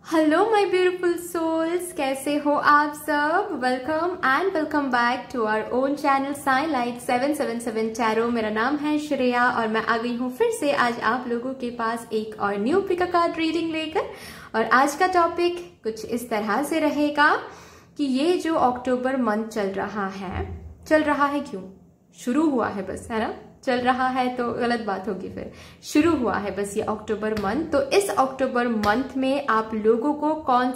Hello my beautiful souls, कैसे हो आप सब। Welcome back to our own channel sign light 777 tarot. मेरा नाम है श्रेया और मैं आ गई हूँ फिर से आज आप लोगों के पास एक और न्यू पिक कार्ड रीडिंग लेकर। और आज का टॉपिक कुछ इस तरह से रहेगा कि ये जो अक्टूबर मंथ चल रहा है क्यों, शुरू हुआ है बस, है ना। चल रहा है तो गलत बात होगी, फिर शुरू हुआ है बस ये अक्टूबर मंथ। तो इस अक्टूबर मंथ में आप लोगों को कौन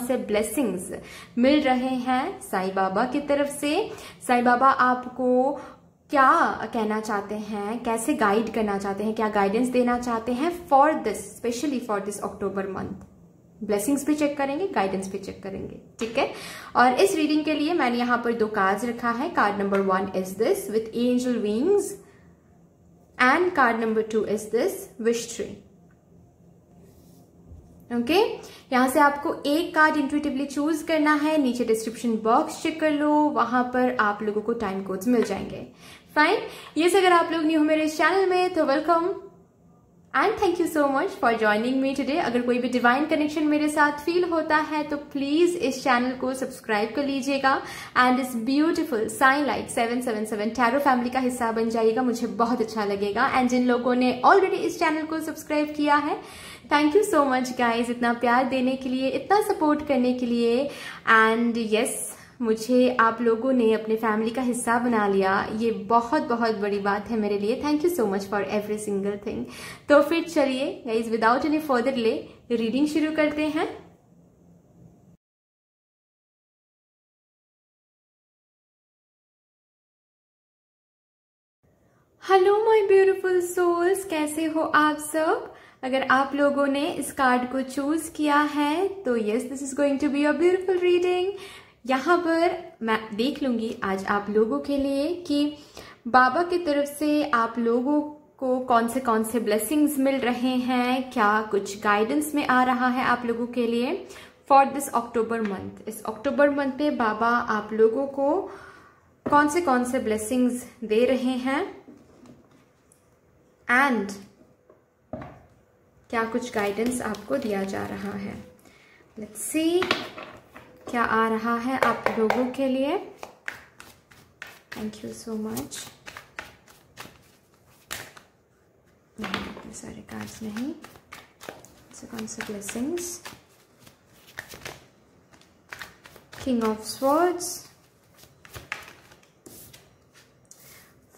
से ब्लेसिंग्स मिल रहे हैं साईं बाबा की तरफ से। साईं बाबा आपको क्या कहना चाहते हैं, कैसे गाइड करना चाहते हैं, क्या गाइडेंस देना चाहते हैं for this, specially for this October month. Blessings भी चेक करेंगे, गाइडेंस भी चेक करेंगे, ठीक है। और इस रीडिंग के लिए मैंने यहाँ पर 2 कार्ड्स रखा है। Card number 1 is this with angel wings and card number 2 is this wish tree. Okay, यहां से आपको एक कार्ड इंट्यूटिवली चूज करना है। नीचे डिस्क्रिप्शन बॉक्स चेक कर लो, वहां पर आप लोगों को टाइम कोड्स मिल जाएंगे। फाइन, ये से अगर आप लोग न्यू हो मेरे इस चैनल में तो welcome and thank you so much for joining me today. अगर कोई भी डिवाइन कनेक्शन मेरे साथ फील होता है तो प्लीज इस चैनल को सब्सक्राइब कर लीजिएगा एंड इस beautiful sign light 777 tarot family का हिस्सा बन जाइएगा, मुझे बहुत अच्छा लगेगा। एंड जिन लोगों ने ऑलरेडी इस चैनल को सब्सक्राइब किया है, thank you so much guys, इतना प्यार देने के लिए, इतना सपोर्ट करने के लिए। एंड यस, मुझे आप लोगों ने अपने फैमिली का हिस्सा बना लिया, ये बहुत बहुत बड़ी बात है मेरे लिए। Thank you so much for every single thing. तो फिर चलिए guys, without any further delay reading शुरू करते हैं। हेलो माय ब्यूटीफुल सोल्स, कैसे हो आप सब। अगर आप लोगों ने इस कार्ड को चूज किया है तो yes, this is going to be a beautiful reading. यहाँ पर मैं देख लूंगी आज आप लोगों के लिए कि बाबा की तरफ से आप लोगों को कौन से ब्लेसिंग्स मिल रहे हैं, क्या कुछ गाइडेंस में आ रहा है आप लोगों के लिए फॉर दिस अक्टूबर मंथ। इस अक्टूबर मंथ पे बाबा आप लोगों को कौन से ब्लेसिंग्स दे रहे हैं एंड क्या कुछ गाइडेंस आपको दिया जा रहा है। लेट्स सी क्या आ रहा है आप लोगों के लिए। Thank you so much. सारे कार्ड्स नहीं, कौन से blessings. King of swords,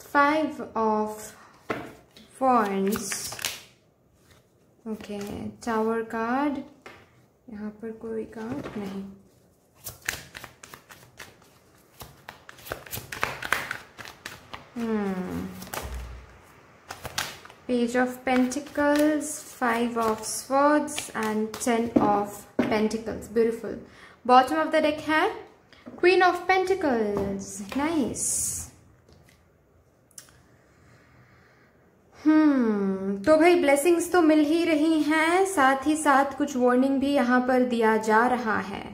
5 of wands, okay, tower card, यहाँ पर कोई कार्ड नहीं। Page of Pentacles, 5 of Swords and 10 of Pentacles. Beautiful. Bottom of the deck है Queen of Pentacles. Nice. तो भाई ब्लेसिंग्स तो मिल ही रही हैं, साथ ही साथ कुछ वार्निंग भी यहाँ पर दिया जा रहा है।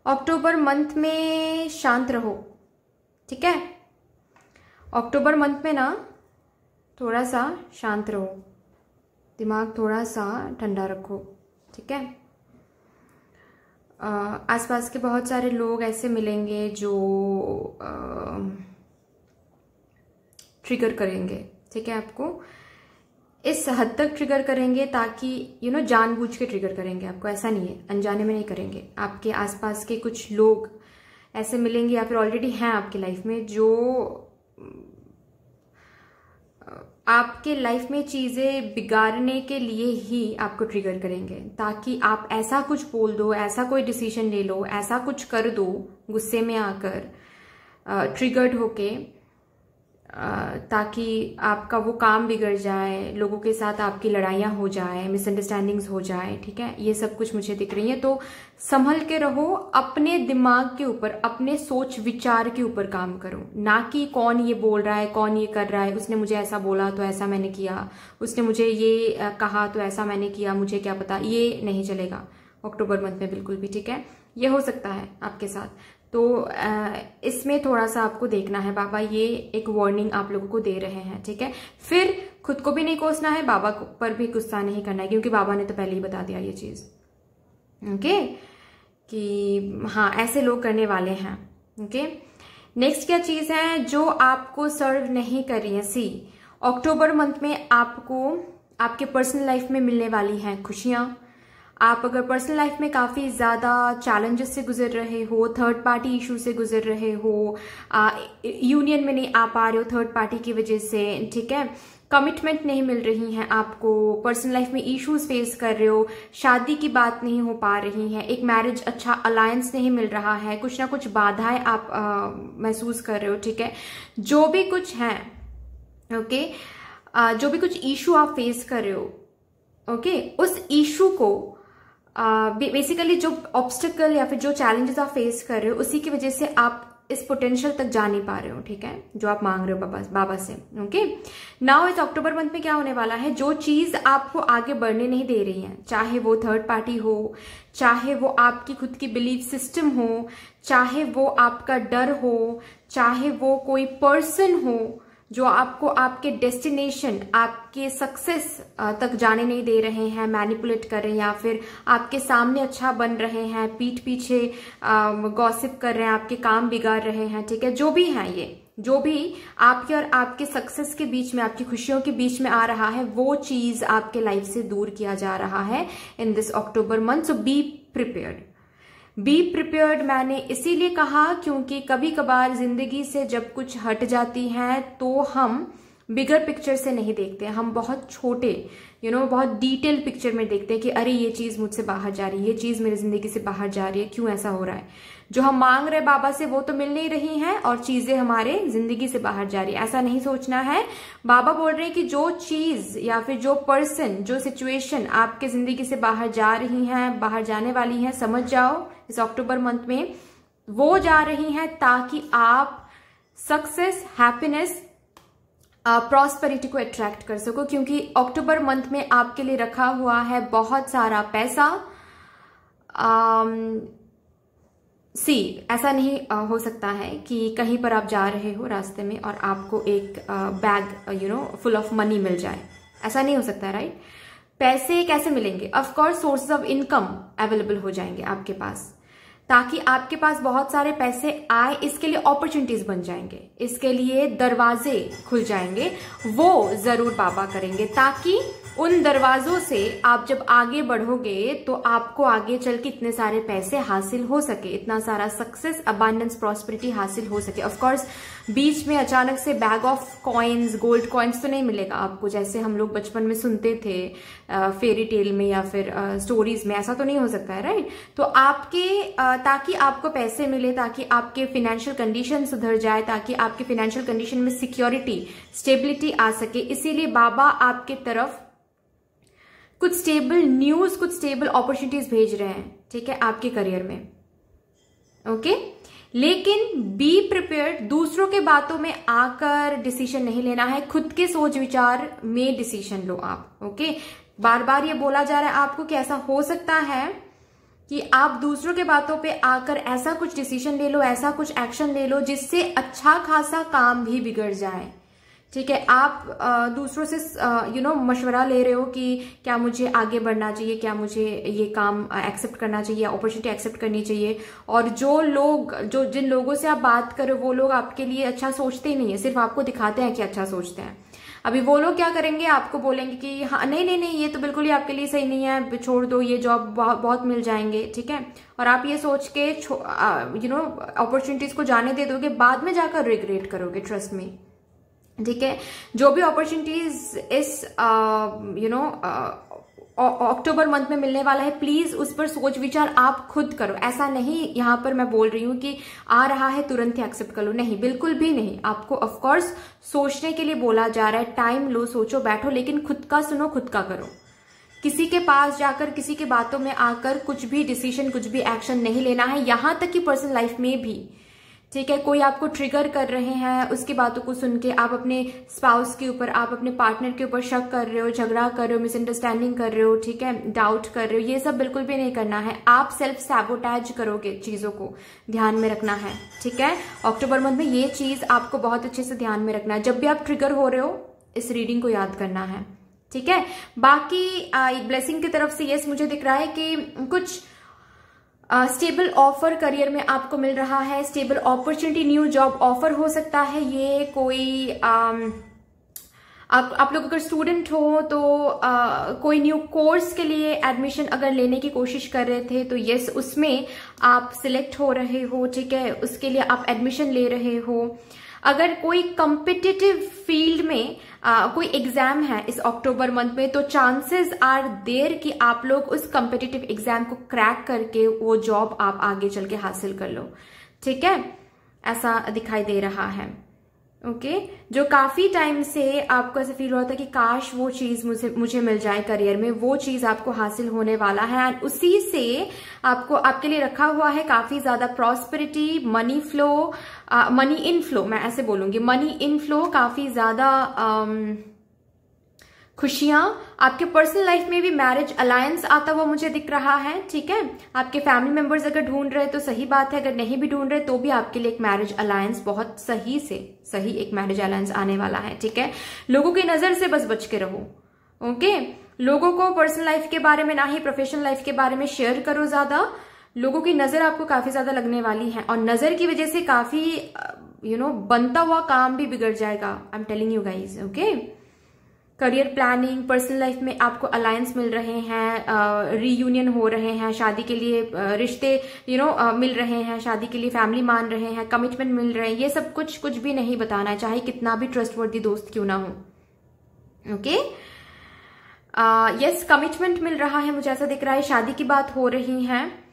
अक्टूबर मंथ में शांत रहो, ठीक है। अक्टूबर मंथ में ना थोड़ा सा शांत रहो, दिमाग थोड़ा सा ठंडा रखो, ठीक है। आसपास के बहुत सारे लोग ऐसे मिलेंगे जो ट्रिगर करेंगे, ठीक है। आपको इस हद तक ट्रिगर करेंगे ताकि जानबूझ के ट्रिगर करेंगे आपको, ऐसा नहीं है, अनजाने में नहीं करेंगे। आपके आसपास के कुछ लोग ऐसे मिलेंगे या फिर ऑलरेडी हैं आपकी लाइफ में जो आपके लाइफ में चीजें बिगाड़ने के लिए ही आपको ट्रिगर करेंगे, ताकि आप ऐसा कुछ बोल दो, ऐसा कोई डिसीजन ले लो, ऐसा कुछ कर दो गुस्से में आकर, ट्रिगर्ड होके, ताकि आपका वो काम बिगड़ जाए, लोगों के साथ आपकी लड़ाइयाँ हो जाए, मिसअंडरस्टैंडिंग्स हो जाए, ठीक है। ये सब कुछ मुझे दिख रही है। तो संभल के रहो, अपने दिमाग के ऊपर, अपने सोच विचार के ऊपर काम करो, ना कि कौन ये बोल रहा है, कौन ये कर रहा है, उसने मुझे ऐसा बोला तो ऐसा मैंने किया, उसने मुझे ये कहा तो ऐसा मैंने किया, मुझे क्या पता। ये नहीं चलेगा अक्टूबर मंथ में बिल्कुल भी, ठीक है। ये हो सकता है आपके साथ, तो इसमें थोड़ा सा आपको देखना है, बाबा ये एक वार्निंग आप लोगों को दे रहे हैं, ठीक है। फिर खुद को भी नहीं कोसना है, बाबा पर भी गुस्सा नहीं करना है, क्योंकि बाबा ने तो पहले ही बता दिया ये चीज, ओके, कि हाँ ऐसे लोग करने वाले हैं, ओके। नेक्स्ट क्या चीज है जो आपको सर्व नहीं कर रही है? सी, अक्टूबर मंथ में आपको आपके पर्सनल लाइफ में मिलने वाली हैं खुशियां। आप अगर पर्सनल लाइफ में काफी ज्यादा चैलेंजेस से गुजर रहे हो, थर्ड पार्टी इशू से गुजर रहे हो, यूनियन में नहीं आ पा रहे हो थर्ड पार्टी की वजह से, ठीक है, कमिटमेंट नहीं मिल रही है आपको, पर्सनल लाइफ में इश्यूज फेस कर रहे हो, शादी की बात नहीं हो पा रही है, एक मैरिज अच्छा अलायंस नहीं मिल रहा है, कुछ ना कुछ बाधाएं आप महसूस कर रहे हो, ठीक है, जो भी कुछ है, ओके, जो भी कुछ इशू आप फेस कर रहे हो, ओके, उस इशू को बेसिकली जो ऑब्स्टिकल या फिर जो चैलेंजेस आप फेस कर रहे हो उसी की वजह से आप इस पोटेंशियल तक जा नहीं पा रहे हो, ठीक है, जो आप मांग रहे हो बाबा से, ओके। नाउ इस अक्टूबर मंथ में क्या होने वाला है, जो चीज आपको आगे बढ़ने नहीं दे रही है, चाहे वो थर्ड पार्टी हो, चाहे वो आपकी खुद की बिलीफ सिस्टम हो, चाहे वो आपका डर हो, चाहे वो कोई पर्सन हो जो आपको आपके डेस्टिनेशन, आपके सक्सेस तक जाने नहीं दे रहे हैं, मैनिपुलेट कर रहे हैं, या फिर आपके सामने अच्छा बन रहे हैं, पीठ पीछे गॉसिप कर रहे हैं, आपके काम बिगाड़ रहे हैं, ठीक है, जो भी है ये, जो भी आपके और आपके सक्सेस के बीच में, आपकी खुशियों के बीच में आ रहा है, वो चीज आपके लाइफ से दूर किया जा रहा है in this October month. So be prepared. Be prepared मैंने इसीलिए कहा क्योंकि कभी कभार जिंदगी से जब कुछ हट जाती है तो हम बिगर पिक्चर से नहीं देखते, हम बहुत छोटे बहुत डिटेल पिक्चर में देखते हैं कि अरे ये चीज मुझसे बाहर जा रही है, ये चीज मेरी जिंदगी से बाहर जा रही है, क्यों ऐसा हो रहा है, जो हम मांग रहे बाबा से वो तो मिल नहीं रही हैं और चीजें हमारे जिंदगी से बाहर जा रही है, ऐसा नहीं सोचना है। बाबा बोल रहे हैं कि जो चीज या फिर जो पर्सन, जो सिचुएशन आपके जिंदगी से बाहर जा रही हैं, बाहर जाने वाली हैं, समझ जाओ इस अक्टूबर मंथ में वो जा रही हैं ताकि आप सक्सेस, हैप्पीनेस, प्रॉस्पेरिटी को अट्रैक्ट कर सको, क्योंकि अक्टूबर मंथ में आपके लिए रखा हुआ है बहुत सारा पैसा। ऐसा नहीं हो सकता है कि कहीं पर आप जा रहे हो रास्ते में और आपको एक बैग फुल ऑफ मनी मिल जाए, ऐसा नहीं हो सकता, राइट। पैसे कैसे मिलेंगे? Of course sources of income available हो जाएंगे आपके पास, ताकि आपके पास बहुत सारे पैसे आए, इसके लिए अपॉर्चुनिटीज बन जाएंगे, इसके लिए दरवाजे खुल जाएंगे, वो जरूर बाबा करेंगे, ताकि उन दरवाजों से आप जब आगे बढ़ोगे तो आपको आगे चल के इतने सारे पैसे हासिल हो सके, इतना सारा सक्सेस, अबांडेंस, प्रॉस्पेरिटी हासिल हो सके। ऑफ कोर्स बीच में अचानक से bag of coins, gold coins तो नहीं मिलेगा आपको, जैसे हम लोग बचपन में सुनते थे फेरी टेल में या फिर स्टोरीज में, ऐसा तो नहीं हो सकता है, राइट। तो आपके ताकि आपको पैसे मिले, ताकि आपके फाइनेंशियल कंडीशन सुधर जाए, ताकि आपके फाइनेंशियल कंडीशन में सिक्योरिटी, स्टेबिलिटी आ सके, इसीलिए बाबा आपके तरफ कुछ स्टेबल न्यूज, कुछ स्टेबल अपॉर्चुनिटीज भेज रहे हैं, ठीक है, आपके करियर में, ओके। लेकिन बी प्रिपेयर्ड, दूसरों के बातों में आकर डिसीजन नहीं लेना है, खुद के सोच विचार में डिसीजन लो आप, ओके। बार बार ये बोला जा रहा है आपको कि ऐसा हो सकता है कि आप दूसरों के बातों पे आकर ऐसा कुछ डिसीजन ले लो, ऐसा कुछ एक्शन ले लो जिससे अच्छा खासा काम भी बिगड़ जाए, ठीक है। आप दूसरों से मशवरा ले रहे हो कि क्या मुझे आगे बढ़ना चाहिए, क्या मुझे ये काम एक्सेप्ट करना चाहिए, अपॉर्चुनिटी एक्सेप्ट करनी चाहिए, और जिन लोगों से आप बात कर रहे हो वो लोग आपके लिए अच्छा सोचते ही नहीं है, सिर्फ आपको दिखाते हैं कि अच्छा सोचते हैं। अभी वो लोग क्या करेंगे, आपको बोलेंगे कि हाँ नहीं ये तो बिल्कुल ही आपके लिए सही नहीं है, छोड़ दो, ये जॉब बहुत मिल जाएंगे, ठीक है, और आप ये सोच के अपॉर्चुनिटीज को जाने दे दोगे, बाद में जाकर रिग्रेट करोगे, ट्रस्ट मी, ठीक है। जो भी अपॉर्चुनिटीज इस अक्टूबर मंथ में मिलने वाला है, प्लीज उस पर सोच विचार आप खुद करो। ऐसा नहीं यहां पर मैं बोल रही हूं कि आ रहा है तुरंत ही एक्सेप्ट कर लो, नहीं, बिल्कुल भी नहीं। आपको ऑफ कोर्स सोचने के लिए बोला जा रहा है, टाइम लो, सोचो, बैठो, लेकिन खुद का सुनो, खुद का करो। किसी के पास जाकर, किसी के बातों में आकर कुछ भी डिसीजन, कुछ भी एक्शन नहीं लेना है, यहां तक कि पर्सनल लाइफ में भी, ठीक है। कोई आपको ट्रिगर कर रहे हैं, उसकी बातों को सुन के आप अपने स्पाउस के ऊपर, आप अपने पार्टनर के ऊपर शक कर रहे हो, झगड़ा कर रहे हो, मिसअंडरस्टैंडिंग कर रहे हो, ठीक है, डाउट कर रहे हो, ये सब बिल्कुल भी नहीं करना है। आप सेल्फ सैबोटैज करोगे, चीजों को ध्यान में रखना है, ठीक है। अक्टूबर मंथ में ये चीज आपको बहुत अच्छे से ध्यान में रखना है। जब भी आप ट्रिगर हो रहे हो, इस रीडिंग को याद करना है, ठीक है। बाकी ब्लेसिंग की तरफ से यस मुझे दिख रहा है कि कुछ स्टेबल ऑफर करियर में आपको मिल रहा है, stable opportunity, new job offer हो सकता है। ये कोई आप लोग अगर स्टूडेंट हो तो कोई न्यू कोर्स के लिए एडमिशन अगर लेने की कोशिश कर रहे थे तो यस उसमें आप सिलेक्ट हो रहे हो, ठीक है, उसके लिए आप एडमिशन ले रहे हो। अगर कोई कॉम्पिटिटिव फील्ड में कोई एग्जाम है इस अक्टूबर मंथ में, तो चांसेस आर देयर कि आप लोग उस कॉम्पिटिटिव एग्जाम को क्रैक करके वो जॉब आप आगे चल के हासिल कर लो, ठीक है, ऐसा दिखाई दे रहा है। ओके जो काफी टाइम से आपको ऐसा फील हो रहा था कि काश वो चीज मुझे मिल जाए करियर में, वो चीज आपको हासिल होने वाला है। एंड उसी से आपको आपके लिए रखा हुआ है काफी ज्यादा prosperity, money flow, money inflow, मैं ऐसे बोलूंगी, मनी इनफ्लो, काफी ज्यादा खुशियां। आपके पर्सनल लाइफ में भी मैरिज अलायंस आता हुआ मुझे दिख रहा है, ठीक है। आपके फैमिली मेंबर्स अगर ढूंढ रहे तो सही बात है, अगर नहीं भी ढूंढ रहे तो भी आपके लिए एक मैरिज अलायंस, बहुत सही से सही एक मैरिज अलायंस आने वाला है, ठीक है। लोगों की नजर से बस बच के रहो, ओके। लोगों को पर्सनल लाइफ के बारे में ना ही प्रोफेशनल लाइफ के बारे में शेयर करो ज्यादा। लोगों की नजर आपको काफी ज्यादा लगने वाली है और नजर की वजह से काफी बनता हुआ काम भी बिगड़ जाएगा। I am telling you guys, okay. Career planning, personal life में आपको अलायंस मिल रहे हैं, रीयूनियन हो रहे हैं, शादी के लिए रिश्ते मिल रहे हैं, शादी के लिए फैमिली मान रहे हैं, कमिटमेंट मिल रहे हैं। ये सब कुछ भी नहीं बताना है, चाहे कितना भी ट्रस्टवर्दी दोस्त क्यों ना हो, ओके। यस कमिटमेंट मिल रहा है, मुझे ऐसा दिख रहा है, शादी की बात हो रही है,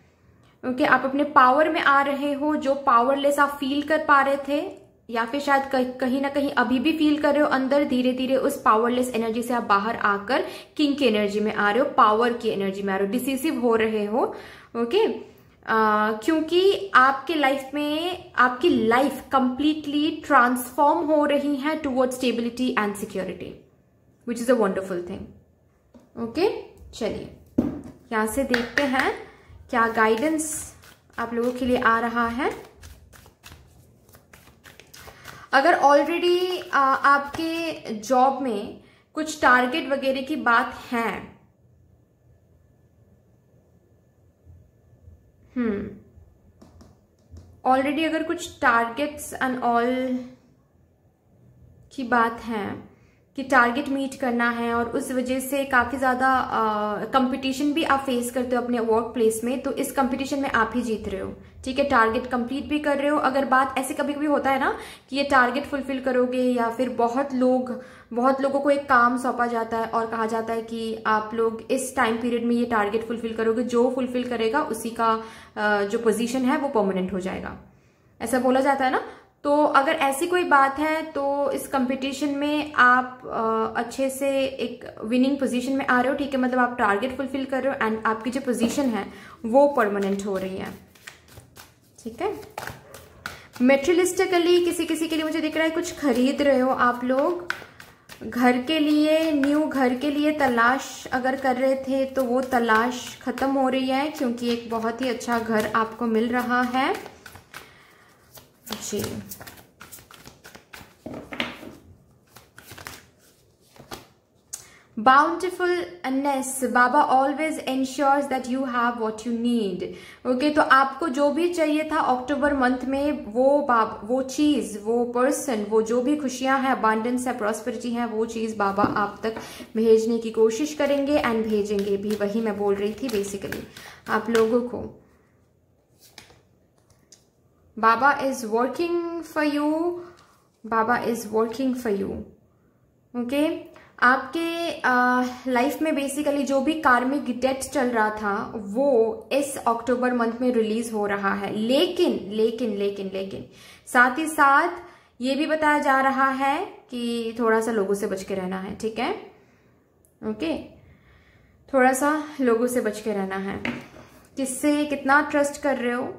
ओके। आप अपने पावर में आ रहे हो, जो पावरलेस आप फील कर पा रहे थे या फिर शायद कहीं ना कहीं अभी भी फील कर रहे हो अंदर, धीरे धीरे उस पावरलेस एनर्जी से आप बाहर आकर किंग की एनर्जी में आ रहे हो, पावर की एनर्जी में आ रहे हो, डिसिसिव हो रहे हो, ओके। क्योंकि आपके लाइफ में आपकी लाइफ कंप्लीटली ट्रांसफॉर्म हो रही है toward stability and security, which is a wonderful thing, okay. चलिए यहां से देखते हैं क्या गाइडेंस आप लोगों के लिए आ रहा है। अगर ऑलरेडी आपके जॉब में कुछ टारगेट वगैरह की बात है, ऑलरेडी अगर कुछ टारगेट्स एंड ऑल की बात है कि टारगेट मीट करना है और उस वजह से काफी ज्यादा कंपटीशन भी आप फेस करते हो अपने वर्क प्लेस में, तो इस कंपटीशन में आप ही जीत रहे हो, ठीक है। टारगेट कंप्लीट भी कर रहे हो। अगर बात ऐसे कभी कभी होता है ना कि ये टारगेट फुलफिल करोगे, या फिर बहुत लोगों को एक काम सौंपा जाता है और कहा जाता है कि आप लोग इस टाइम पीरियड में ये टारगेट फुलफिल करोगे, जो फुलफिल करेगा उसी का जो पोजीशन है वो परमानेंट हो जाएगा, ऐसा बोला जाता है ना। तो अगर ऐसी कोई बात है तो इस कंपटीशन में आप अच्छे से एक विनिंग पोजीशन में आ रहे हो, ठीक है। मतलब आप टारगेट फुलफिल कर रहे हो एंड आपकी जो पोजीशन है वो परमानेंट हो रही है, ठीक है। मेटेरियलिस्टिकली किसी के लिए मुझे दिख रहा है कुछ खरीद रहे हो आप लोग, घर के लिए, न्यू घर के लिए तलाश अगर कर रहे थे तो वो तलाश खत्म हो रही है, क्योंकि एक बहुत ही अच्छा घर आपको मिल रहा है जी। Bountifulness, Baba always ensures that you have what you need, okay. तो आपको जो भी चाहिए था अक्टूबर मंथ में, वो चीज, वो पर्सन, वो जो भी खुशियां हैं, अबंडेंस है, प्रॉस्पेरिटी है, वो चीज बाबा आप तक भेजने की कोशिश करेंगे एंड भेजेंगे भी। वही मैं बोल रही थी बेसिकली आप लोगों को। Baba is working for you, Baba is working for you, okay. आपके लाइफ में बेसिकली जो भी कार्मिक डेट चल रहा था वो इस अक्टूबर मंथ में रिलीज हो रहा है, लेकिन साथ ही साथ ये भी बताया जा रहा है कि थोड़ा सा लोगों से बच के रहना है, ठीक है, ओके। थोड़ा सा लोगों से बच के रहना है, किससे कितना ट्रस्ट कर रहे हो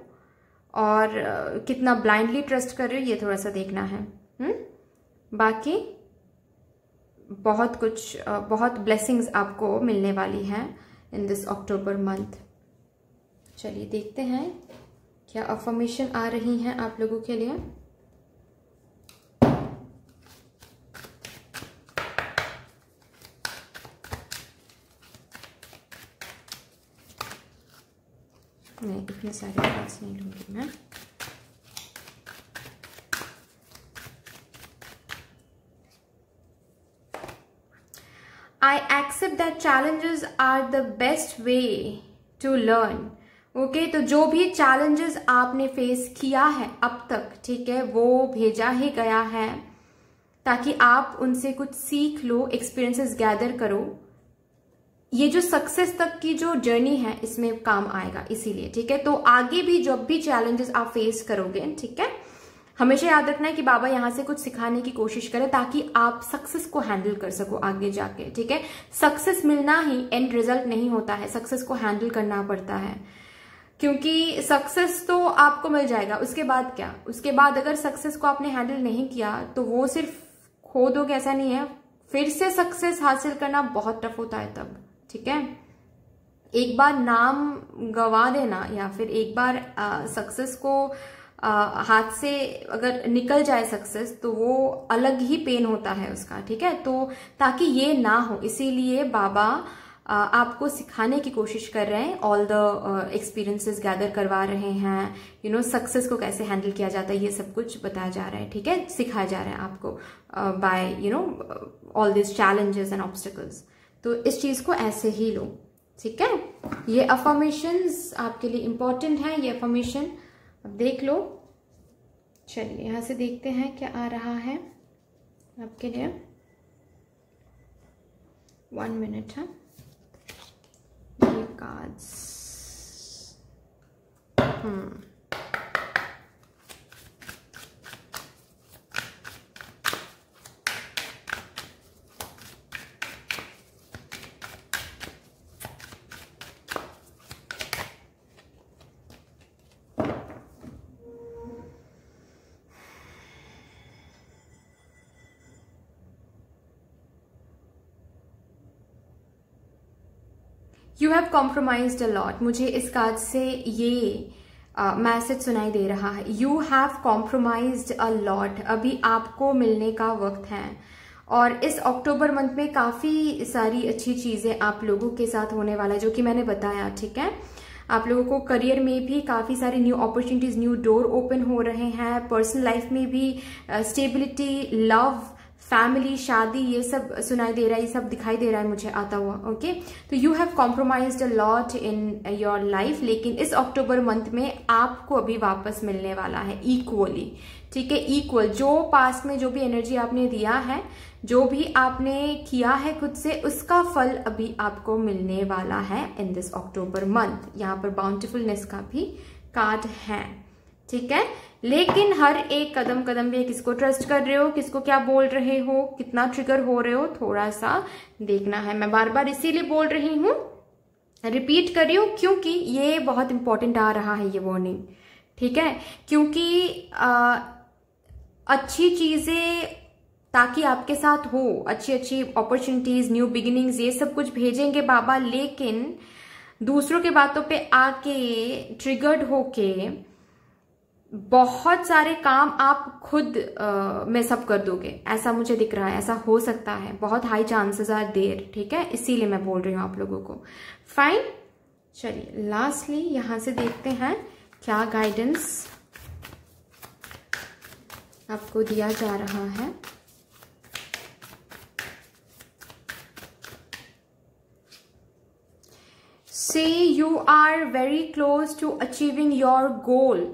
और कितना ब्लाइंडली ट्रस्ट कर रहे हो ये थोड़ा सा देखना है। बाकी बहुत कुछ, बहुत ब्लेसिंग्स आपको मिलने वाली हैं इन दिस अक्टूबर मंथ। चलिए देखते हैं क्या अफर्मेशन आ रही हैं आप लोगों के लिए। नहीं, इतने सारे कार्ड्स नहीं लूंगी मैं। I accept that challenges are the best way to learn. Okay, तो जो भी चैलेंजेस आपने फेस किया है अब तक, ठीक है, वो भेजा ही गया है ताकि आप उनसे कुछ सीख लो, एक्सपीरियंसेस गैदर करो। ये जो सक्सेस तक की जो जर्नी है इसमें काम आएगा, इसीलिए, ठीक है। तो आगे भी जब भी चैलेंजेस आप फेस करोगे, ठीक है, हमेशा याद रखना है कि बाबा यहाँ से कुछ सिखाने की कोशिश करें ताकि आप सक्सेस को हैंडल कर सको आगे जाके, ठीक है। सक्सेस मिलना ही एंड रिजल्ट नहीं होता है, सक्सेस को हैंडल करना पड़ता है, क्योंकि सक्सेस तो आपको मिल जाएगा, उसके बाद क्या, उसके बाद अगर सक्सेस को आपने हैंडल नहीं किया तो वो सिर्फ खो दोगे, ऐसा नहीं है, फिर से सक्सेस हासिल करना बहुत टफ होता है तब, ठीक है। एक बार नाम गवा देना या फिर एक बार सक्सेस को हाथ से अगर निकल जाए सक्सेस, तो वो अलग ही पेन होता है उसका, ठीक है। तो ताकि ये ना हो, इसीलिए बाबा आपको सिखाने की कोशिश कर रहे हैं, ऑल द एक्सपीरियंसेस गैदर करवा रहे हैं, यू नो, सक्सेस को कैसे हैंडल किया जाता है ये सब कुछ बताया जा रहा है, ठीक है, सिखाया जा रहा है आपको by you know all this challenges and obstacles. तो इस चीज को ऐसे ही लो, ठीक है। ये अफर्मेशंस आपके लिए इंपॉर्टेंट है, ये अफर्मेशन अब देख लो। चलिए यहां से देखते हैं क्या आ रहा है आपके लिए। 1 मिनट है, ये cards you have compromised a lot. मुझे इस कार्ड से ये मैसेज सुनाई दे रहा है, you have compromised a lot. अभी आपको मिलने का वक्त है और इस अक्टूबर मंथ में काफी सारी अच्छी चीजें आप लोगों के साथ होने वाला है, जो कि मैंने बताया, ठीक है। आप लोगों को करियर में भी काफी सारी new opportunities, new door open हो रहे हैं, पर्सनल लाइफ में भी स्टेबिलिटी, लव, फैमिली, शादी, ये सब सुनाई दे रहा है, ये सब दिखाई दे रहा है मुझे आता हुआ, ओके। तो you have compromised a lot in your life, लेकिन इस अक्टूबर मंथ में आपको अभी वापस मिलने वाला है इक्वली, ठीक है, इक्वल। जो पास्ट में जो भी एनर्जी आपने दिया है, जो भी आपने किया है खुद से, उसका फल अभी आपको मिलने वाला है इन दिस अक्टूबर मंथ। यहाँ पर बाउंटीफुलनेस का भी कार्ड है, ठीक है। लेकिन हर एक कदम कदम पे किसको ट्रस्ट कर रहे हो, किसको क्या बोल रहे हो, कितना ट्रिगर हो रहे हो, थोड़ा सा देखना है। मैं बार बार इसीलिए बोल रही हूँ, रिपीट कर रही हूँ, क्योंकि ये बहुत इंपॉर्टेंट आ रहा है ये वार्निंग, ठीक है। क्योंकि अच्छी चीजें ताकि आपके साथ हो, अच्छी अच्छी अपॉर्चुनिटीज, न्यू बिगिनिंग्स, ये सब कुछ भेजेंगे बाबा, लेकिन दूसरों के बातों पे आके ट्रिगर्ड होके बहुत सारे काम आप खुद में सब कर दोगे, ऐसा मुझे दिख रहा है, ऐसा हो सकता है, बहुत हाई चांसेस आर देयर, ठीक है। इसीलिए मैं बोल रही हूँ आप लोगों को, फाइन। चलिए लास्टली यहां से देखते हैं क्या गाइडेंस आपको दिया जा रहा है। से you are very close to achieving your goal.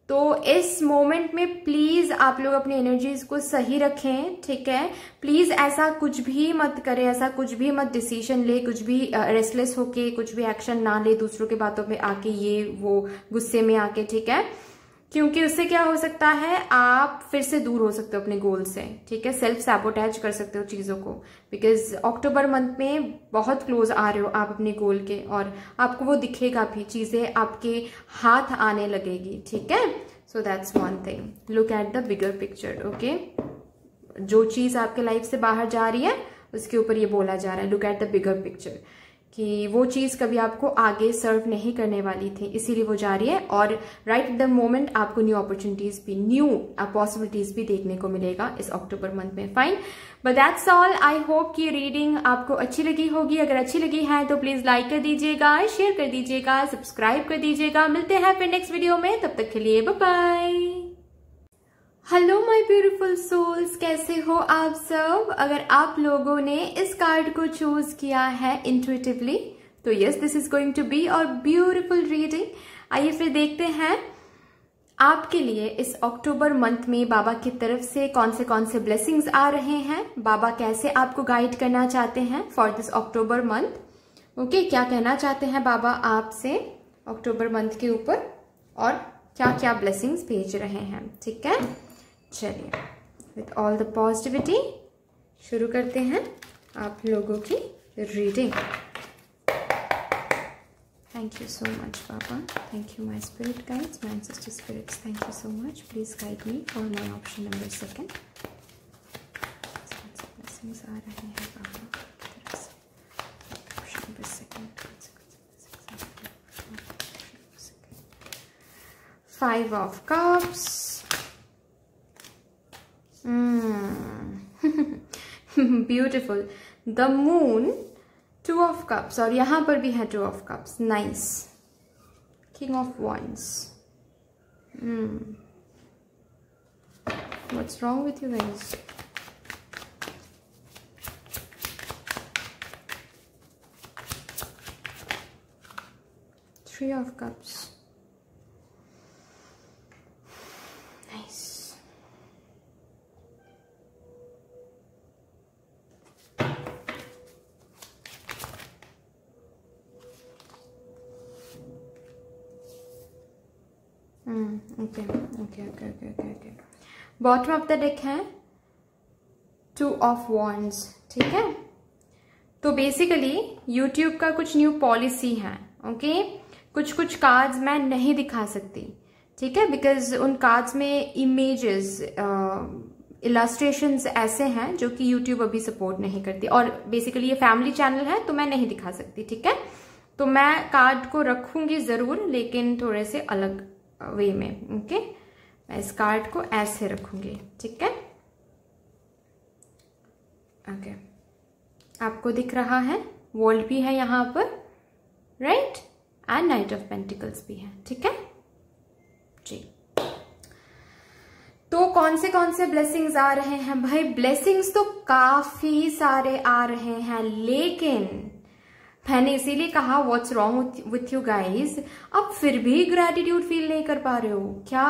तो इस मोमेंट में प्लीज आप लोग अपनी एनर्जीज को सही रखें, ठीक है। प्लीज ऐसा कुछ भी मत करें, ऐसा कुछ भी मत डिसीजन ले, कुछ भी रेस्टलेस होके कुछ भी एक्शन ना ले दूसरों के बातों पे आके, ये वो गुस्से में आके, ठीक है। क्योंकि उससे क्या हो सकता है, आप फिर से दूर हो सकते हो अपने गोल से, ठीक है, सेल्फ सैबोटेज कर सकते हो चीजों को, बिकॉज अक्टूबर मंथ में बहुत क्लोज आ रहे हो आप अपने गोल के, और आपको वो दिखेगा भी, चीजें आपके हाथ आने लगेगी, ठीक है। So that's one thing, look at the bigger picture, okay. जो चीज आपके लाइफ से बाहर जा रही है उसके ऊपर ये बोला जा रहा है, look at the bigger picture, कि वो चीज कभी आपको आगे सर्व नहीं करने वाली थी, इसीलिए वो जा रही है, और राइट एट द मोमेंट आपको न्यू अपॉर्चुनिटीज भी, न्यू पॉसिबिलिटीज भी देखने को मिलेगा इस अक्टूबर मंथ में। Fine, but that's all. I hope कि रीडिंग आपको अच्छी लगी होगी। अगर अच्छी लगी है तो प्लीज लाइक कर दीजिएगा, शेयर कर दीजिएगा, सब्सक्राइब कर दीजिएगा। मिलते हैं फिर नेक्स्ट वीडियो में, तब तक के लिए bye bye. Hello my beautiful souls, कैसे हो आप सब। अगर आप लोगों ने इस कार्ड को चूज किया है इंट्यूटिवली तो yes, this is going to be और ब्यूटीफुल रीडिंग। आइए फिर देखते हैं आपके लिए इस अक्टूबर मंथ में बाबा की तरफ से कौन से ब्लेसिंग्स आ रहे हैं, बाबा कैसे आपको गाइड करना चाहते हैं for this October month. Okay, क्या कहना चाहते हैं बाबा आपसे अक्टूबर मंथ के ऊपर, और क्या क्या ब्लेसिंग्स भेज रहे हैं, ठीक है। चलिए, विथ ऑल द पॉजिटिविटी शुरू करते हैं आप लोगों की reading. Thank you so much Baba, thank you my spirit guides, my ancestor spirits, thank you so much. Please guide me for my option number 2। Blessings आ रहे हैं बाबा की तरफ से, option number 2। 5 of cups, beautiful, the moon, 2 of cups, और यहां पर भी है 2 of cups, nice, king of wands। What's wrong with you guys. Three of cups, nice। Okay. Bottom of the deck है 2 ऑफ wands, ठीक है। तो basically YouTube का कुछ न्यू पॉलिसी है, ओके। कुछ कार्ड्स मैं नहीं दिखा सकती, ठीक है, बिकॉज उन कार्ड्स में इमेजेस, इलस्ट्रेशंस ऐसे हैं जो कि YouTube अभी सपोर्ट नहीं करती, और बेसिकली ये फैमिली चैनल है तो मैं नहीं दिखा सकती, ठीक है। तो मैं कार्ड को रखूंगी जरूर, लेकिन थोड़े से अलग वे में, ओके। मैं इस कार्ड को ऐसे रखूंगी, ठीक है, ओके। आपको दिख रहा है वर्ल्ड भी है यहाँ पर, right, and night of pentacles भी है, ठीक है जी। तो कौन से ब्लेसिंग्स आ रहे हैं भाई। ब्लेसिंग्स तो काफी सारे आ रहे हैं, लेकिन मैंने इसीलिए कहा what's wrong with you guys, आप फिर भी ग्रैटिट्यूड फील नहीं कर पा रहे हो। क्या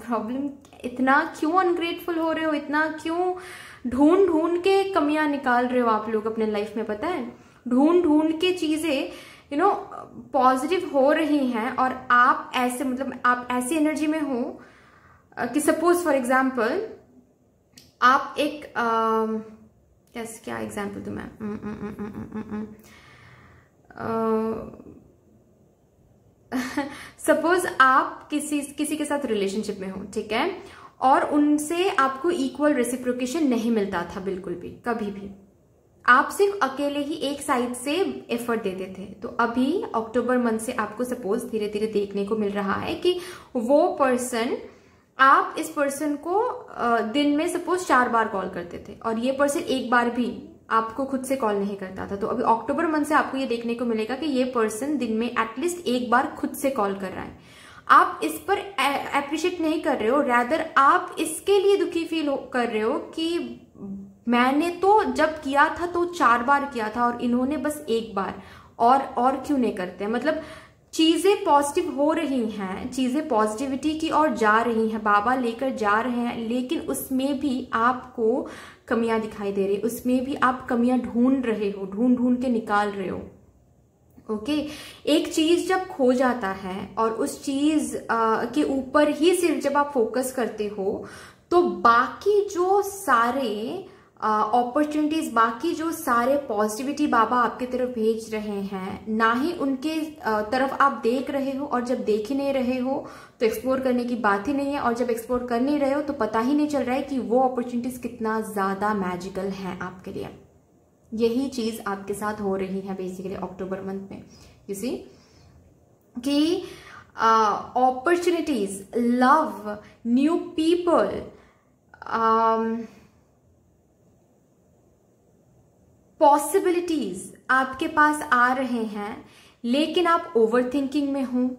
प्रॉब्लम, इतना क्यों अनग्रेटफुल हो रहे हो, इतना क्यों ढूंढ के कमियां निकाल रहे हो आप लोग अपने लाइफ में। पता है, ढूंढ के चीजें पॉजिटिव हो रही हैं, और आप ऐसे, मतलब आप ऐसी एनर्जी में हो कि सपोज फॉर एग्जाम्पल आप एक क्या एग्जाम्पल दूं मैं, सपोज आप किसी के साथ रिलेशनशिप में हो, ठीक है, और उनसे आपको इक्वल रेसिप्रोकेशन नहीं मिलता था बिल्कुल भी, कभी भी। आप सिर्फ अकेले ही एक साइड से एफर्ट देते थे। तो अभी अक्टूबर मंथ से आपको सपोज धीरे धीरे देखने को मिल रहा है कि वो पर्सन, आप इस पर्सन को दिन में सपोज 4 बार कॉल करते थे, और ये पर्सन एक बार भी आपको खुद से कॉल नहीं करता था। तो अभी अक्टूबर मंथ से आपको ये देखने को मिलेगा कि ये पर्सन दिन में एटलीस्ट एक बार खुद से कॉल कर रहा है। आप इस पर अप्रिशिएट नहीं कर रहे हो, रादर आप इसके लिए दुखी फील कर रहे हो कि मैंने तो जब किया था तो 4 बार किया था और इन्होंने बस एक बार, और क्यों नहीं करते। मतलब चीजें पॉजिटिव हो रही हैं, चीजें पॉजिटिविटी की ओर जा रही हैं, बाबा लेकर जा रहे हैं, लेकिन उसमें भी आपको कमियां दिखाई दे रही, उसमें भी आप कमियां ढूंढ रहे हो, ढूंढ के निकाल रहे हो। ओके एक चीज जब खो जाता है और उस चीज के ऊपर ही सिर्फ जब आप फोकस करते हो तो बाकी जो सारे अपॉर्चुनिटीज, बाकी जो सारे पॉजिटिविटी बाबा आपकी तरफ भेज रहे हैं, ना ही उनके तरफ आप देख रहे हो, और जब देख ही नहीं रहे हो तो एक्सप्लोर करने की बात ही नहीं है, और जब एक्सप्लोर कर नहीं रहे हो तो पता ही नहीं चल रहा है कि वो अपॉर्चुनिटीज कितना ज्यादा मैजिकल है आपके लिए। यही चीज आपके साथ हो रही है बेसिकली अक्टूबर मंथ में। यू सी कि opportunities, love, new people, possibilities आपके पास आ रहे हैं, लेकिन आप ओवर थिंकिंग में हो,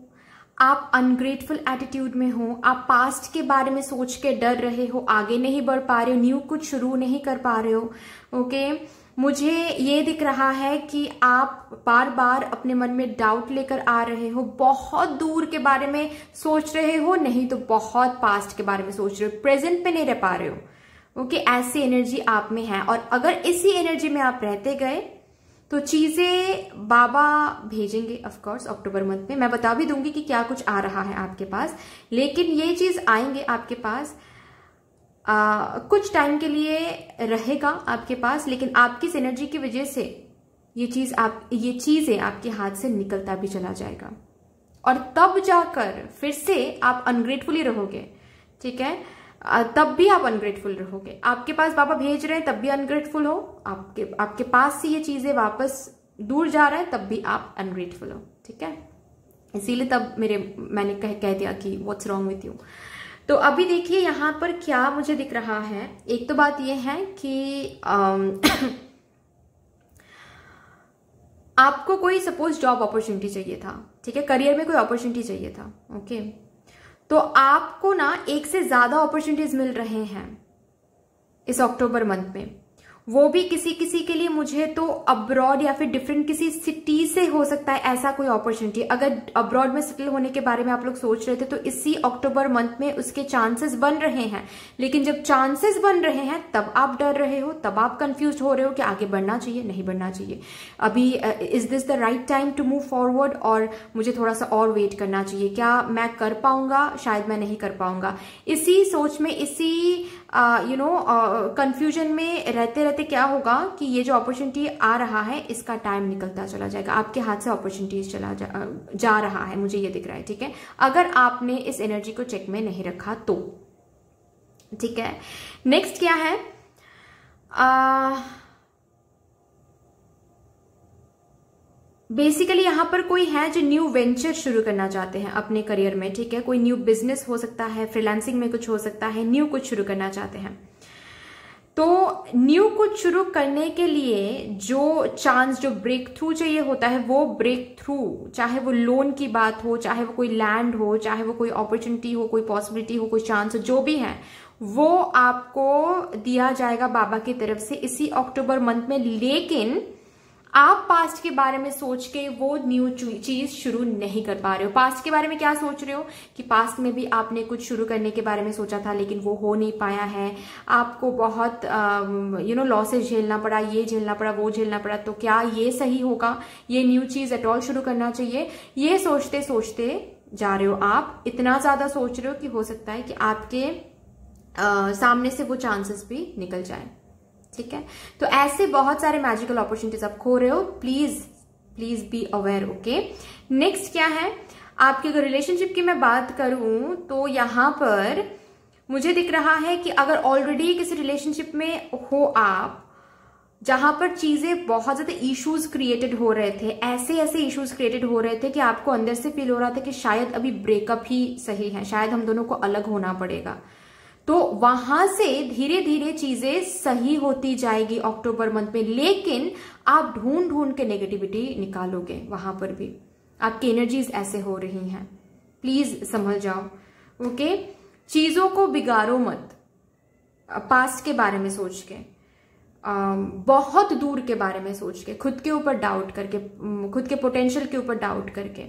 आप अनग्रेटफुल एटीट्यूड में हो, आप पास्ट के बारे में सोच के डर रहे हो, आगे नहीं बढ़ पा रहे हो, न्यू कुछ शुरू नहीं कर पा रहे हो। ओके मुझे ये दिख रहा है कि आप बार बार अपने मन में डाउट लेकर आ रहे हो, बहुत दूर के बारे में सोच रहे हो, नहीं तो बहुत पास्ट के बारे में सोच रहे हो, प्रेजेंट पे नहीं रह पा रहे हो। ओके ऐसी एनर्जी आप में है, और अगर इसी एनर्जी में आप रहते गए तो चीजें बाबा भेजेंगे ऑफ कोर्स अक्टूबर मंथ में। मैं बता भी दूंगी कि क्या कुछ आ रहा है आपके पास, लेकिन ये चीज आएंगे आपके पास, कुछ टाइम के लिए रहेगा आपके पास, लेकिन आपकी इस एनर्जी की वजह से ये चीजें आपके हाथ से निकलता भी चला जाएगा, और तब जाकर फिर से आप अनग्रेटफुली रहोगे। ठीक है तब भी आप अनग्रेटफुल रहोगे, आपके पास बाबा भेज रहे हैं तब भी अनग्रेटफुल हो, आपके पास से ये चीजें वापस दूर जा रहा है तब भी आप अनग्रेटफुल हो। ठीक है इसीलिए तब मैंने कह दिया कि व्हाट्स रॉन्ग विथ यू। तो अभी देखिए यहाँ पर क्या मुझे दिख रहा है। एक तो बात यह है कि आपको कोई सपोज जॉब अपॉर्चुनिटी चाहिए था, ठीक है करियर में कोई अपॉर्चुनिटी चाहिए था। ओके तो आपको ना एक से ज्यादा अपॉर्चुनिटीज मिल रहे हैं इस अक्टूबर मंथ में, वो भी किसी किसी के लिए मुझे तो अब्रॉड या फिर डिफरेंट किसी सिटी से हो सकता है ऐसा कोई अपॉर्चुनिटी। अगर अब्रॉड में सेटल होने के बारे में आप लोग सोच रहे थे तो इसी अक्टूबर मंथ में उसके चांसेस बन रहे हैं, लेकिन जब चांसेस बन रहे हैं तब आप डर रहे हो, तब आप कंफ्यूज हो रहे हो कि आगे बढ़ना चाहिए नहीं बढ़ना चाहिए, अभी is this the right time to move forward, और मुझे थोड़ा सा और वेट करना चाहिए, क्या मैं कर पाऊंगा, शायद मैं नहीं कर पाऊंगा। इसी सोच में, इसी कंफ्यूजन में रहते रहते क्या होगा कि ये जो अपॉर्चुनिटी आ रहा है इसका टाइम निकलता चला जाएगा, आपके हाथ से अपॉर्चुनिटीज जा रहा है, मुझे ये दिख रहा है। ठीक है अगर आपने इस एनर्जी को चेक में नहीं रखा तो। ठीक है नेक्स्ट क्या है, बेसिकली यहां पर कोई है जो न्यू वेंचर शुरू करना चाहते हैं अपने करियर में। ठीक है कोई न्यू बिजनेस हो सकता है, फ्रीलांसिंग में कुछ हो सकता है, न्यू कुछ शुरू करना चाहते हैं। तो न्यू कुछ शुरू करने के लिए जो चांस, जो ब्रेक थ्रू चाहिए होता है, वो ब्रेक थ्रू, चाहे वो लोन की बात हो, चाहे वो कोई लैंड हो, चाहे वो कोई अपॉर्चुनिटी हो, कोई पॉसिबिलिटी हो, कोई चांस हो, जो भी है वो आपको दिया जाएगा बाबा की तरफ से इसी अक्टूबर मंथ में। लेकिन आप पास्ट के बारे में सोच के वो न्यू चीज शुरू नहीं कर पा रहे हो। पास्ट के बारे में क्या सोच रहे हो कि पास्ट में भी आपने कुछ शुरू करने के बारे में सोचा था लेकिन वो हो नहीं पाया है, आपको बहुत लॉसेस झेलना पड़ा, ये झेलना पड़ा, वो झेलना पड़ा, तो क्या ये सही होगा, ये न्यू चीज एट ऑल शुरू करना चाहिए, ये सोचते सोचते जा रहे हो। आप इतना ज्यादा सोच रहे हो कि हो सकता है कि आपके सामने से वो चांसेस भी निकल जाए। ठीक है तो ऐसे बहुत सारे मैजिकल अपॉर्चुनिटीज आप खो रहे हो, please be aware. Okay next क्या है, आपके अगर रिलेशनशिप की मैं बात करूं तो यहां पर मुझे दिख रहा है कि अगर ऑलरेडी किसी रिलेशनशिप में हो आप, जहां पर चीजें बहुत ज्यादा इश्यूज क्रिएटेड हो रहे थे, ऐसे इश्यूज क्रिएटेड हो रहे थे कि आपको अंदर से फील हो रहा था कि शायद अभी ब्रेकअप ही सही है, शायद हम दोनों को अलग होना पड़ेगा, तो वहां से धीरे धीरे चीजें सही होती जाएगी अक्टूबर मंथ में। लेकिन आप ढूंढ ढूंढ के नेगेटिविटी निकालोगे, वहां पर भी आपकी एनर्जीज ऐसे हो रही हैं, प्लीज समझ जाओ। ओके चीजों को बिगाड़ो मत, पास्ट के बारे में सोच के, बहुत दूर के बारे में सोच के, खुद के ऊपर डाउट करके, खुद के पोटेंशियल के ऊपर डाउट करके।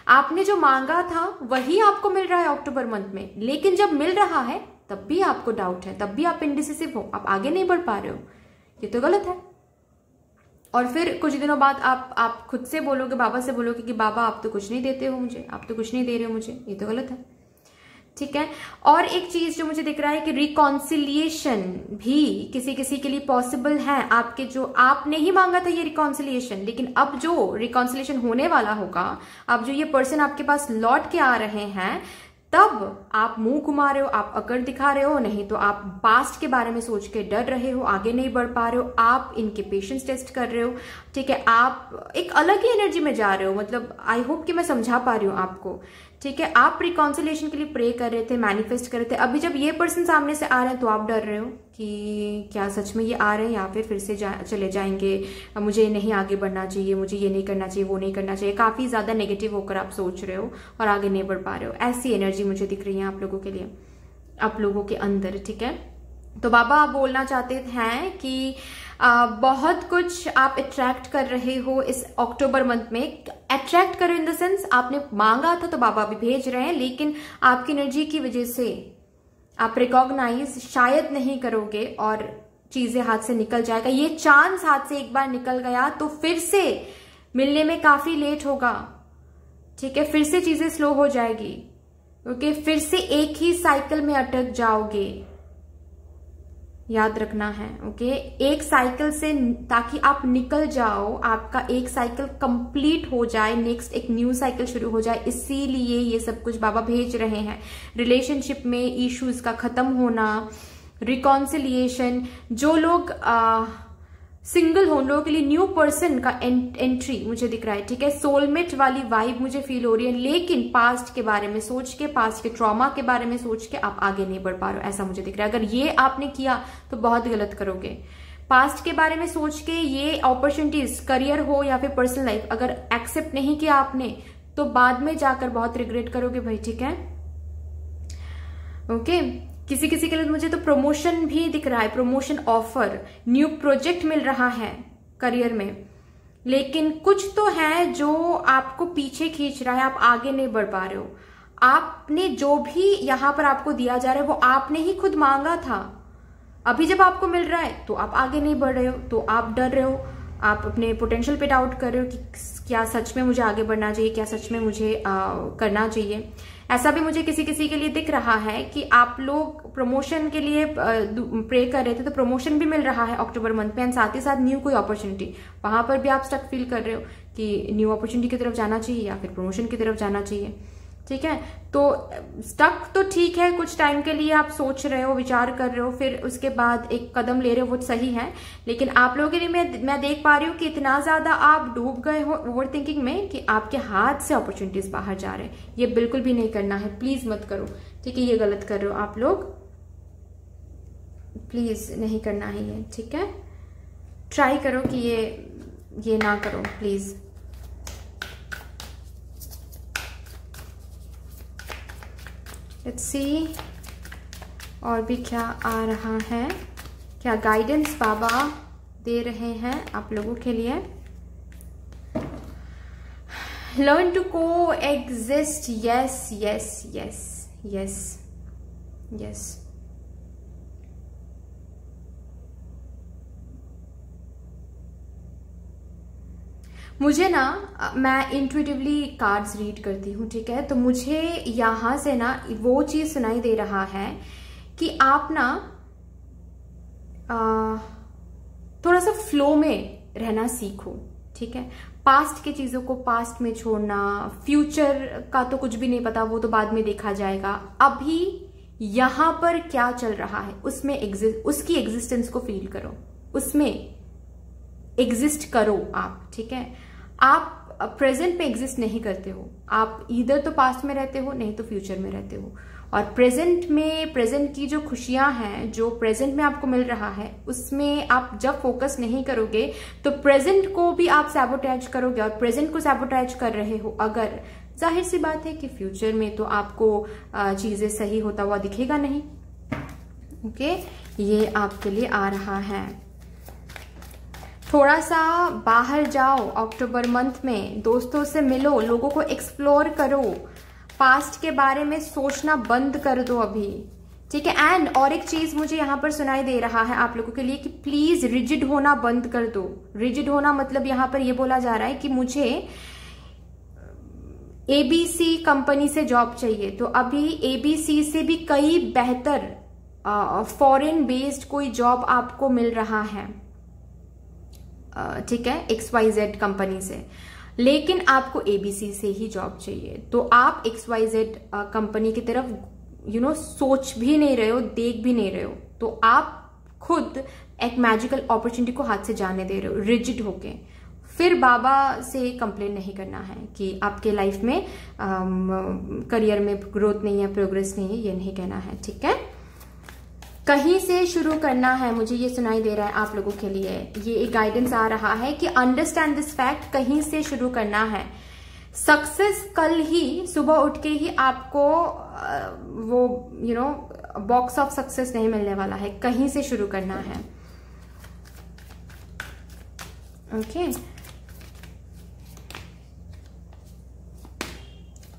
आपने जो मांगा था वही आपको मिल रहा है अक्टूबर मंथ में, लेकिन जब मिल रहा है तब भी आपको डाउट है, तब भी आप इंडिसिसिव हो, आप आगे नहीं बढ़ पा रहे हो, ये तो गलत है। और फिर कुछ दिनों बाद आप खुद से बोलोगे, बाबा से बोलोगे कि बाबा आप तो कुछ नहीं देते हो मुझे, आप तो कुछ नहीं दे रहे हो मुझे, ये तो गलत है। ठीक है। और एक चीज जो मुझे दिख रहा है कि रिकॉन्सिलिएशन भी किसी किसी के लिए पॉसिबल है। आपके जो आपने ही मांगा था ये रिकॉन्सिलिएशन, लेकिन अब जो रिकॉन्सिलिएशन होने वाला होगा, अब जो ये पर्सन आपके पास लौट के आ रहे हैं, तब आप मुंह घुमा रहे हो, आप अकड़ दिखा रहे हो, नहीं तो आप पास्ट के बारे में सोच के डर रहे हो, आगे नहीं बढ़ पा रहे हो, आप इनके पेशेंस टेस्ट कर रहे हो। ठीक है, आप एक अलग ही एनर्जी में जा रहे हो। मतलब आई होप कि मैं समझा पा रही हूँ आपको। ठीक है, आप रिकॉन्सिलिएशन के लिए प्रे कर रहे थे, मैनिफेस्ट कर रहे थे। अभी जब ये पर्सन सामने से आ रहे हैं तो आप डर रहे हो कि क्या सच में ये आ रहे हैं या फिर से चले जाएंगे, मुझे नहीं आगे बढ़ना चाहिए, मुझे ये नहीं करना चाहिए, वो नहीं करना चाहिए। काफी ज्यादा नेगेटिव होकर आप सोच रहे हो और आगे नहीं बढ़ पा रहे हो। ऐसी एनर्जी मुझे दिख रही है आप लोगों के लिए, आप लोगों के अंदर। ठीक है, तो बाबा आप बोलना चाहते हैं कि बहुत कुछ आप अट्रैक्ट कर रहे हो इस अक्टूबर मंथ में। अट्रैक्ट करो इन द सेंस आपने मांगा था तो बाबा भी भेज रहे हैं, लेकिन आपकी एनर्जी की वजह से आप रिकॉग्नाइज शायद नहीं करोगे और चीजें हाथ से निकल जाएगा। ये चांस हाथ से एक बार निकल गया तो फिर से मिलने में काफी लेट होगा। ठीक है, फिर से चीजें स्लो हो जाएगी, क्योंकि फिर से एक ही साइकिल में अटक जाओगे, याद रखना है। ओके, एक साइकिल से ताकि आप निकल जाओ, आपका एक साइकिल कंप्लीट हो जाए, नेक्स्ट एक न्यू साइकिल शुरू हो जाए, इसीलिए ये सब कुछ बाबा भेज रहे हैं। रिलेशनशिप में इश्यूज का खत्म होना, रिकॉन्सिलिएशन, जो लोग सिंगल हो, लोगों के लिए न्यू पर्सन का एंट्री मुझे दिख रहा है। ठीक है, सोलमेट वाली वाइब मुझे फील हो रही है, लेकिन पास्ट के बारे में सोच के, पास्ट के ट्रॉमा के बारे में सोच के आप आगे नहीं बढ़ पा रहे हो, ऐसा मुझे दिख रहा है। अगर ये आपने किया तो बहुत गलत करोगे। पास्ट के बारे में सोच के ये अपॉर्चुनिटीज, करियर हो या फिर पर्सनल लाइफ, अगर एक्सेप्ट नहीं किया आपने तो बाद में जाकर बहुत रिग्रेट करोगे भाई। ठीक है, ओके। किसी किसी के लिए मुझे तो प्रमोशन भी दिख रहा है, प्रमोशन ऑफर, न्यू प्रोजेक्ट मिल रहा है करियर में, लेकिन कुछ तो है जो आपको पीछे खींच रहा है, आप आगे नहीं बढ़ पा रहे हो। आपने जो भी यहां पर आपको दिया जा रहा है वो आपने ही खुद मांगा था। अभी जब आपको मिल रहा है तो आप आगे नहीं बढ़ रहे हो, तो आप डर रहे हो, आप अपने पोटेंशियल पे डाउट कर रहे हो कि क्या सच में मुझे आगे बढ़ना चाहिए, क्या सच में मुझे करना चाहिए। ऐसा भी मुझे किसी किसी के लिए दिख रहा है कि आप लोग प्रमोशन के लिए प्रे कर रहे थे तो प्रमोशन भी मिल रहा है अक्टूबर मंथ में, एंड साथ ही साथ न्यू कोई अपॉर्चुनिटी, वहां पर भी आप स्टक फील कर रहे हो कि न्यू अपॉर्चुनिटी की तरफ जाना चाहिए या फिर प्रमोशन की तरफ जाना चाहिए। ठीक है, तो स्टक तो ठीक है, कुछ टाइम के लिए आप सोच रहे हो, विचार कर रहे हो, फिर उसके बाद एक कदम ले रहे हो, वो सही है। लेकिन आप लोगों के लिए मैं देख पा रही हूँ कि इतना ज्यादा आप डूब गए हो ओवर थिंकिंग में कि आपके हाथ से अपॉर्चुनिटीज बाहर जा रहे हैं। ये बिल्कुल भी नहीं करना है, प्लीज मत करो। ठीक है, ये गलत कर रहे हो आप लोग, प्लीज नहीं करना है ये। ठीक है, ट्राई करो कि ये ना करो प्लीज। लेट्स सी और भी क्या आ रहा है, क्या गाइडेंस बाबा दे रहे हैं आप लोगों के लिए। लर्न टू को exist, yes yes yes yes yes. मुझे ना, मैं इंट्यूटिवली कार्ड्स रीड करती हूँ। ठीक है, तो मुझे यहां से ना वो चीज सुनाई दे रहा है कि आप ना थोड़ा सा फ्लो में रहना सीखो। ठीक है, पास्ट की चीजों को पास्ट में छोड़ना, फ्यूचर का तो कुछ भी नहीं पता, वो तो बाद में देखा जाएगा। अभी यहां पर क्या चल रहा है उसमें उसकी एग्जिस्टेंस को फील करो, उसमें एग्जिस्ट करो आप। ठीक है, आप प्रेजेंट में एग्जिस्ट नहीं करते हो, आप इधर तो पास्ट में रहते हो, नहीं तो फ्यूचर में रहते हो। और प्रेजेंट में, प्रेजेंट की जो खुशियां हैं, जो प्रेजेंट में आपको मिल रहा है, उसमें आप जब फोकस नहीं करोगे तो प्रेजेंट को भी आप सैबोटैज करोगे, और प्रेजेंट को सैबोटैज कर रहे हो अगर, जाहिर सी बात है कि फ्यूचर में तो आपको चीजें सही होता हुआ दिखेगा नहीं। ओके, ये आपके लिए आ रहा है। थोड़ा सा बाहर जाओ अक्टूबर मंथ में, दोस्तों से मिलो, लोगों को एक्सप्लोर करो, पास्ट के बारे में सोचना बंद कर दो अभी। ठीक है। एंड और एक चीज मुझे यहाँ पर सुनाई दे रहा है आप लोगों के लिए कि प्लीज रिजिड होना बंद कर दो। रिजिड होना मतलब यहाँ पर ये बोला जा रहा है कि मुझे एबीसी कंपनी से जॉब चाहिए, तो अभी एबीसी से भी कई बेहतर फॉरेन बेस्ड कोई जॉब आपको मिल रहा है, ठीक है, XYZ कंपनी से, लेकिन आपको एबीसी से ही जॉब चाहिए। तो आप XYZ कंपनी की तरफ सोच भी नहीं रहे हो, देख भी नहीं रहे हो, तो आप खुद एक मैजिकल अपॉर्चुनिटी को हाथ से जाने दे रहे हो रिजिड होके। फिर बाबा से कंप्लेन नहीं करना है कि आपके लाइफ में करियर में ग्रोथ नहीं है, प्रोग्रेस नहीं है, ये नहीं कहना है, ठीक है। कहीं से शुरू करना है, मुझे ये सुनाई दे रहा है आप लोगों के लिए, ये एक गाइडेंस आ रहा है कि अंडरस्टैंड दिस फैक्ट, कहीं से शुरू करना है। सक्सेस कल ही सुबह उठ के ही आपको वो बॉक्स ऑफ सक्सेस नहीं मिलने वाला है, कहीं से शुरू करना है, okay.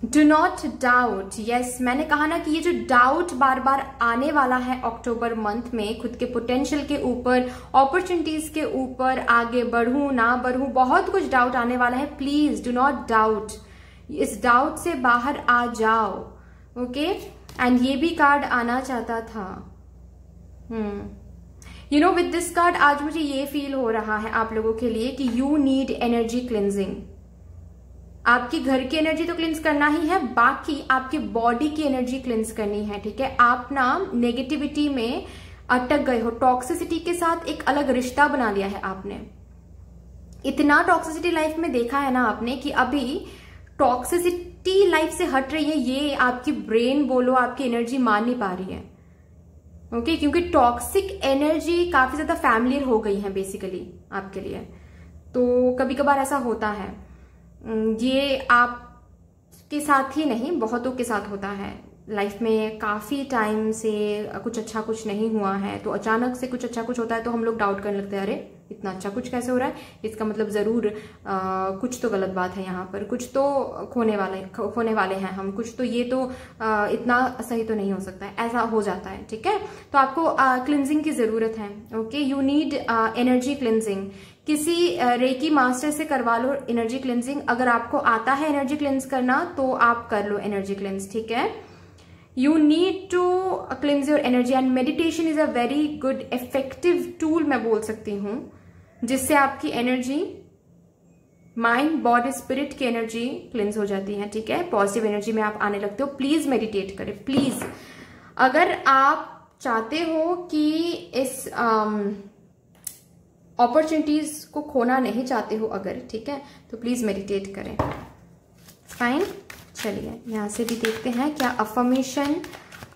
Do not doubt, yes, मैंने कहा ना कि ये जो डाउट बार बार आने वाला है अक्टूबर मंथ में, खुद के पोटेंशियल के ऊपर, अपॉर्चुनिटीज के ऊपर, आगे बढ़ूं ना बढ़ूं, बहुत कुछ डाउट आने वाला है। प्लीज डू नॉट डाउट, इस डाउट से बाहर आ जाओ, ओके। एंड ये भी कार्ड आना चाहता था, विद दिस कार्ड आज मुझे ये फील हो रहा है आप लोगों के लिए कि यू नीड एनर्जी क्लिनजिंग। आपकी घर की एनर्जी तो क्लिंस करना ही है, बाकी आपकी बॉडी की एनर्जी क्लिंस करनी है, ठीक है। आप ना नेगेटिविटी में अटक गए हो, टॉक्सिसिटी के साथ एक अलग रिश्ता बना लिया है आपने। इतना टॉक्सिसिटी लाइफ में देखा है ना आपने कि अभी टॉक्सिसिटी लाइफ से हट रही है, ये आपकी ब्रेन बोलो, आपकी एनर्जी मान नहीं पा रही है, ओके, क्योंकि टॉक्सिक एनर्जी काफी ज्यादा फैमिलियर हो गई है बेसिकली आपके लिए। तो कभी कभार ऐसा होता है, ये आपके साथ ही नहीं बहुतों के साथ होता है। लाइफ में काफी टाइम से कुछ अच्छा कुछ नहीं हुआ है, तो अचानक से कुछ अच्छा कुछ होता है तो हम लोग डाउट करने लगते हैं, अरे इतना अच्छा कुछ कैसे हो रहा है, इसका मतलब जरूर कुछ तो गलत बात है यहाँ पर, कुछ तो खोने वाले हैं हम, कुछ तो ये तो इतना सही तो नहीं हो सकता है, ऐसा हो जाता है, ठीक है। तो आपको क्लिनजिंग की जरूरत है, okay. You need energy cleansing. किसी रेकी मास्टर से करवा लो एनर्जी क्लिनजिंग। अगर आपको आता है एनर्जी क्लिनज करना तो आप कर लो एनर्जी क्लिनज, ठीक है। You need to cleanse your energy and meditation is a very good effective tool मैं बोल सकती हूँ, जिससे आपकी एनर्जी, माइंड, बॉडी, स्पिरिट की एनर्जी क्लिंस हो जाती है, ठीक है। पॉजिटिव एनर्जी में आप आने लगते हो। प्लीज मेडिटेट करें, प्लीज। अगर आप चाहते हो कि इस अपॉर्चुनिटीज को खोना नहीं चाहते हो अगर, ठीक है, तो प्लीज मेडिटेट करें। फाइन, चलिए यहाँ से भी देखते हैं क्या अफर्मेशन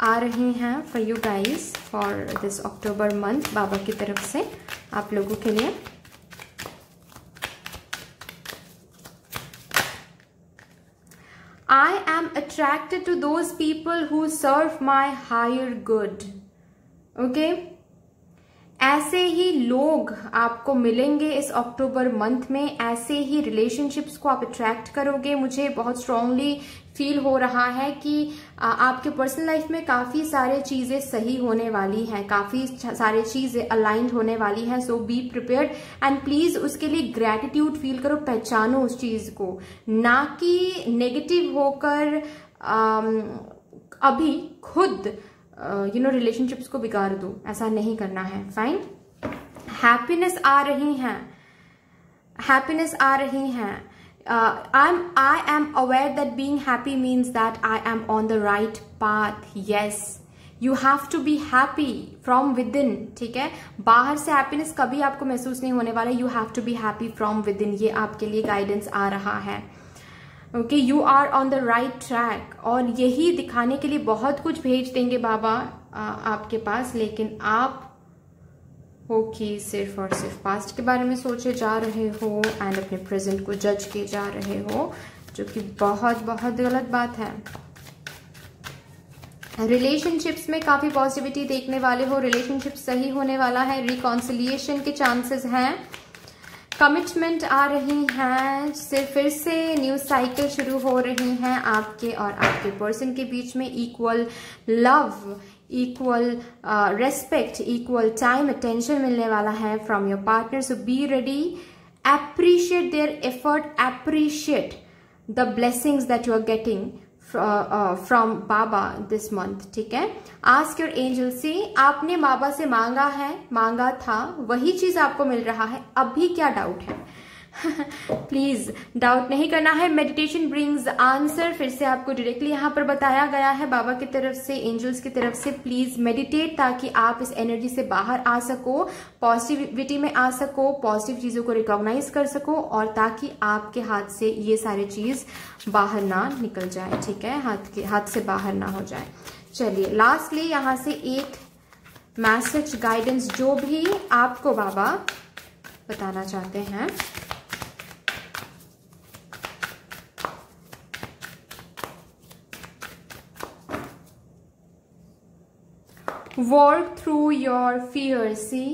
आ रही हैं for you guys for this October month Baba की तरफ से आप लोगों के लिए। I am attracted to those people who serve my higher good, okay? ऐसे ही लोग आपको मिलेंगे इस अक्टूबर मंथ में, ऐसे ही रिलेशनशिप्स को आप अट्रैक्ट करोगे। मुझे बहुत स्ट्रांगली फील हो रहा है कि आपके पर्सनल लाइफ में काफी सारे चीजें सही होने वाली हैं, काफी सारे चीजें अलाइंड होने वाली हैं। सो बी प्रिपेयर्ड एंड प्लीज उसके लिए ग्रेटिट्यूड फील करो, पहचानो उस चीज को, ना कि नेगेटिव होकर अभी खुद रिलेशनशिप्स को बिगाड़ दो, ऐसा नहीं करना है। फाइन, हैप्पीनेस आ रही हैं, हैप्पीनेस आ रही हैं। I am aware that being happy means that I am on the right path. Yes, you have to be happy from within, ठीक है। बाहर से हैप्पीनेस कभी आपको महसूस नहीं होने वाला, you have to be happy from within। ये आपके लिए गाइडेंस आ रहा है, okay. You are on the right track, और यही दिखाने के लिए बहुत कुछ भेज देंगे बाबा आपके पास, लेकिन आप हो कि सिर्फ और सिर्फ पास्ट के बारे में सोचे जा रहे हो एंड अपने प्रेजेंट को जज किए जा रहे हो, जो कि बहुत बहुत गलत बात है। रिलेशनशिप्स में काफी पॉजिटिविटी देखने वाले हो, रिलेशनशिप सही होने वाला है, रिकॉन्सिलिएशन के चांसेस हैं, कमिटमेंट आ रही हैं, फिर से न्यू साइकिल शुरू हो रही हैं आपके और आपके पर्सन के बीच में, equal love, equal respect, equal time, attention मिलने वाला है from your partner. So be ready, appreciate their effort, appreciate the blessings that you are getting from Baba this month. ठीक है. Ask your angel, से आपने बाबा से मांगा है, मांगा था, वही चीज आपको मिल रहा है, अभी क्या डाउट है? प्लीज डाउट नहीं करना है. मेडिटेशन ब्रिंग्स आंसर, फिर से आपको डायरेक्टली यहाँ पर बताया गया है बाबा की तरफ से, एंजल्स की तरफ से. प्लीज मेडिटेट ताकि आप इस एनर्जी से बाहर आ सको, पॉजिटिविटी में आ सको, पॉजिटिव चीजों को रिकॉग्नाइज कर सको, और ताकि आपके हाथ से ये सारी चीज बाहर ना निकल जाए. ठीक है, हाथ से बाहर ना हो जाए. चलिए लास्टली यहाँ से एक मैसेज, गाइडेंस जो भी आपको बाबा बताना चाहते हैं. Work through your fear. See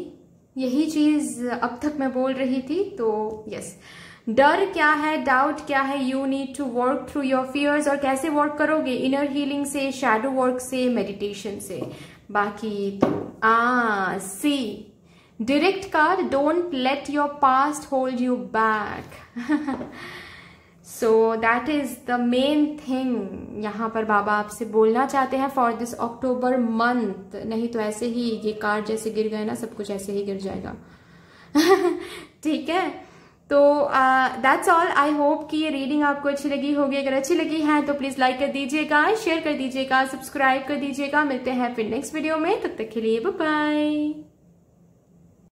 यही चीज अब तक मैं बोल रही थी. तो यस, डर क्या है, डाउट क्या है, you need to work through your fears. और कैसे वर्क करोगे? इनर हीलिंग से, शैडो वर्क से, मेडिटेशन से. बाकी तो see direct card, don't let your past hold you back. So that is the main thing यहाँ पर बाबा आपसे बोलना चाहते हैं फॉर दिस अक्टूबर मंथ. नहीं तो ऐसे ही ये कार्ड जैसे गिर गए ना, सब कुछ ऐसे ही गिर जाएगा. ठीक है, तो दैट्स ऑल. आई होप कि ये रीडिंग आपको अच्छी लगी होगी. अगर अच्छी लगी है तो प्लीज लाइक कर दीजिएगा, शेयर कर दीजिएगा, सब्सक्राइब कर दीजिएगा. मिलते हैं फिर नेक्स्ट वीडियो में. तब तक के लिए बाय बाय.